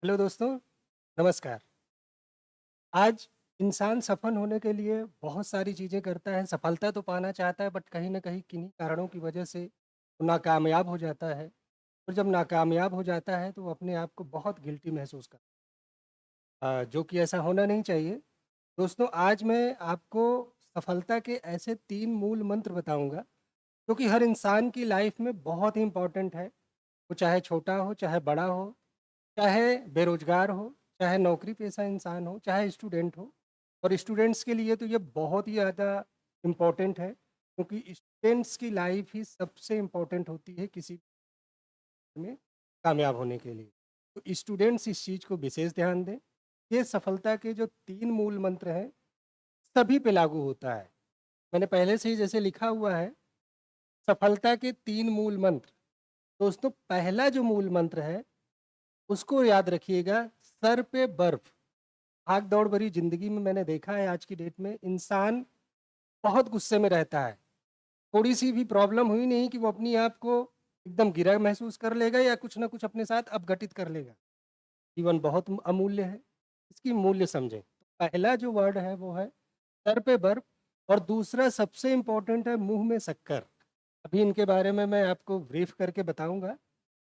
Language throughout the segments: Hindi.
हेलो दोस्तों, नमस्कार। आज इंसान सफल होने के लिए बहुत सारी चीज़ें करता है, सफलता तो पाना चाहता है बट कहीं न कहीं किन्हीं कारणों की वजह से वो नाकामयाब हो जाता है और जब नाकामयाब हो जाता है तो वो अपने आप को बहुत गिल्टी महसूस करता है जो कि ऐसा होना नहीं चाहिए। दोस्तों, आज मैं आपको सफलता के ऐसे 3 मूल मंत्र बताऊँगा, जो कि हर इंसान की लाइफ़ में बहुत ही इम्पोर्टेंट है। वो चाहे छोटा हो, चाहे बड़ा हो, चाहे बेरोज़गार हो, चाहे नौकरी-पेशा इंसान हो, चाहे स्टूडेंट हो और स्टूडेंट्स के लिए तो ये बहुत ही ज़्यादा इम्पोर्टेंट है, क्योंकि स्टूडेंट्स की लाइफ़ ही सबसे इम्पोर्टेंट होती है किसी में कामयाब होने के लिए। तो स्टूडेंट्स इस चीज़ को विशेष ध्यान दें। ये सफलता के जो 3 मूल मंत्र हैं, सभी पे लागू होता है। मैंने पहले से ही जैसे लिखा हुआ है, सफलता के 3 मूल मंत्र। दोस्तों, पहला जो मूल मंत्र है, उसको याद रखिएगा, सर पे बर्फ। भाग-दौड़ भरी ज़िंदगी में मैंने देखा है आज की डेट में इंसान बहुत गुस्से में रहता है। थोड़ी-सी भी प्रॉब्लम हुई नहीं कि वो अपने आप को एकदम गिरा महसूस कर लेगा या कुछ न कुछ अपने साथ अपघटित कर लेगा। जीवन बहुत अमूल्य है, इसकी मूल्य समझें। पहला जो वर्ड है वो है सर पे बर्फ और दूसरा सबसे इम्पोर्टेंट है मुँह में शक्कर। अभी इनके बारे में मैं आपको ब्रीफ करके बताऊँगा,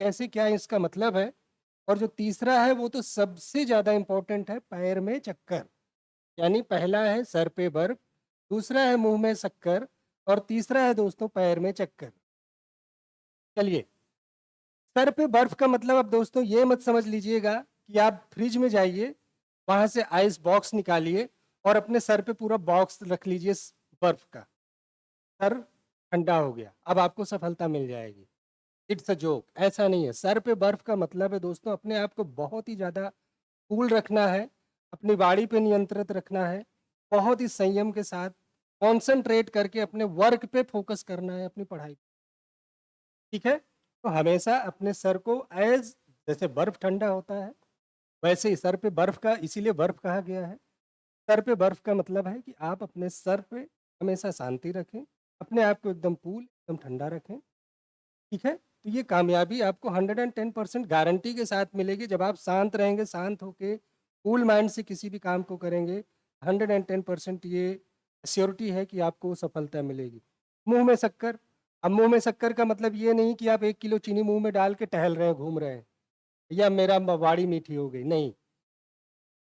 कैसे क्या इसका मतलब है। और जो तीसरा है वो तो सबसे ज़्यादा इम्पोर्टेंट है, पैर में चक्कर। यानी पहला है सर पे बर्फ, दूसरा है मुँह में शक्कर और तीसरा है दोस्तों पैर में चक्कर। चलिए, सर पे बर्फ का मतलब अब दोस्तों ये मत समझ लीजिएगा कि आप फ्रिज में जाइए, वहाँ से आइस बॉक्स निकालिए और अपने सर पे पूरा बॉक्स रख लीजिए बर्फ का। सर ठंडा हो गया, अब आपको सफलता मिल जाएगी। इट्स अ जोक, ऐसा नहीं है। सर पे बर्फ का मतलब है दोस्तों अपने आप को बहुत ही ज़्यादा कूल रखना है, अपनी बाड़ी पे नियंत्रित रखना है, बहुत ही संयम के साथ कॉन्संट्रेट करके अपने वर्क पे फोकस करना है, अपनी पढ़ाई पे, ठीक है? तो हमेशा अपने सर को एज़ जैसे बर्फ ठंडा होता है, वैसे ही सर पे बर्फ का इसीलिए बर्फ कहा गया है। सर पे बर्फ का मतलब है कि आप अपने सर पे हमेशा शांति रखें, अपने आप को एकदम कूल, एकदम ठंडा रखें। ठीक है? तो ये कामयाबी आपको 110% गारंटी के साथ मिलेगी जब आप शांत रहेंगे, शांत होके कूल माइंड से किसी भी काम को करेंगे, 110% ये श्योरिटी है कि आपको सफलता मिलेगी। मुँह में शक्कर, अब मुँह में शक्कर का मतलब ये नहीं कि आप 1 किलो चीनी मुँह में डाल के टहल रहे हैं, घूम रहे हैं या मेरा वाणी मीठी हो गई, नहीं।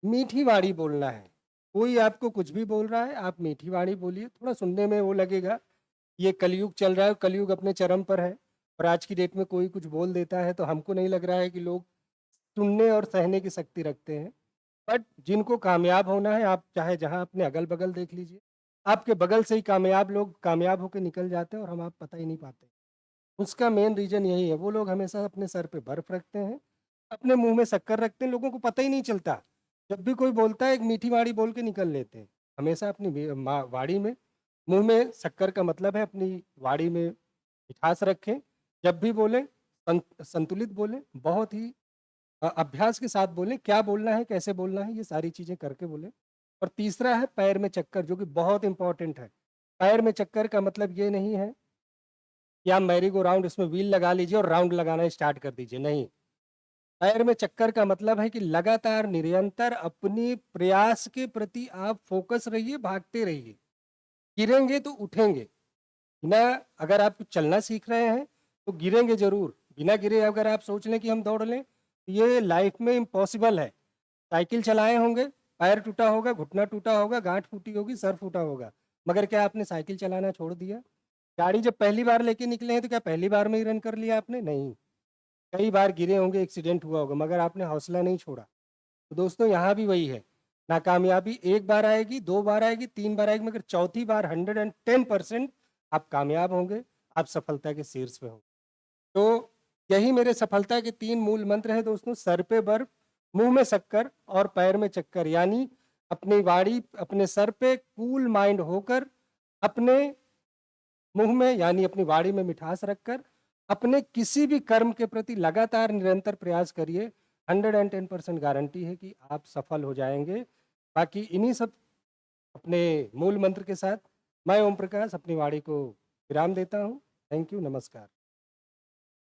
मीठी वाणी बोलना है। कोई आपको कुछ भी बोल रहा है, आप मीठी वाणी बोलिए, थोड़ा सुनने में वो लगेगा, ये कलयुग चल रहा है, कलयुग अपने चरम पर है और आज की डेट में कोई कुछ बोल देता है तो हमको नहीं लग रहा है कि लोग सुनने और सहने की शक्ति रखते हैं। बट जिनको कामयाब होना है, आप चाहे जहाँ अपने अगल-बगल देख लीजिए, आपके बगल से ही कामयाब लोग कामयाब होके निकल जाते हैं और हम आप पता ही नहीं पाते। उसका मेन रीज़न यही है, वो लोग हमेशा अपने सर पे बर्फ़ रखते हैं, अपने मुँह में शक्कर रखते हैं, लोगों को पता ही नहीं चलता। जब भी कोई बोलता है, एक मीठी वाणी बोल के निकल लेते हैं। हमेशा अपनी वाणी में मुँह में शक्कर का मतलब है अपनी वाणी में मिठास रखें। जब भी बोलें संतुलित बोलें, बहुत ही अभ्यास के साथ बोलें, क्या बोलना है, कैसे बोलना है, ये सारी चीज़ें करके बोलें। और तीसरा है पैर में चक्कर, जो कि बहुत इम्पोर्टेंट है। पैर में चक्कर का मतलब ये नहीं है कि आप मैरी गो राउंड उसमें व्हील लगा लीजिए और राउंड लगाना स्टार्ट कर दीजिए, नहीं। पैर में चक्कर का मतलब है कि लगातार निरंतर अपनी प्रयास के प्रति आप फोकस रहिए, भागते रहिए। गिरेंगे तो उठेंगे। बिना अगर आप चलना सीख रहे हैं, तो गिरेंगे ज़रूर। बिना गिरे अगर आप सोच लें कि हम दौड़ लें, तो ये लाइफ में इम्पॉसिबल है। साइकिल चलाए होंगे, पैर टूटा होगा, घुटना टूटा होगा, गाँठ फूटी होगी, सर फूटा होगा, मगर क्या आपने साइकिल चलाना छोड़ दिया? गाड़ी जब पहली बार लेके निकले हैं, तो क्या पहली बार में ही रन कर लिया आपने? नहीं। कई बार गिरे होंगे, एक्सीडेंट हुआ होगा, मगर आपने हौसला नहीं छोड़ा। तो दोस्तों यहाँ भी वही है, नाकामयाबी 1 बार आएगी, 2 बार आएगी, 3 बार आएगी, मगर चौथी बार 110% आप कामयाब होंगे, आप सफलता के शीर्ष पे होंगे। तो यही मेरे सफलता के 3 मूल मंत्र हैं दोस्तों, सर पे बर्फ, मुँह में शक्कर और पैर में चक्कर। यानी अपनी वाणी अपने सर पे कूल माइंड होकर, अपने मुँह में यानी अपनी वाणी में मिठास रखकर, अपने किसी भी कर्म के प्रति लगातार निरंतर प्रयास करिए, 110% गारंटी है कि आप सफल हो जाएँगे। बाकी इन्हीं सब अपने मूल मंत्र के साथ मैं ओम प्रकाश अपनी वाणी को विराम देता हूँ। थैंक यू, नमस्कार।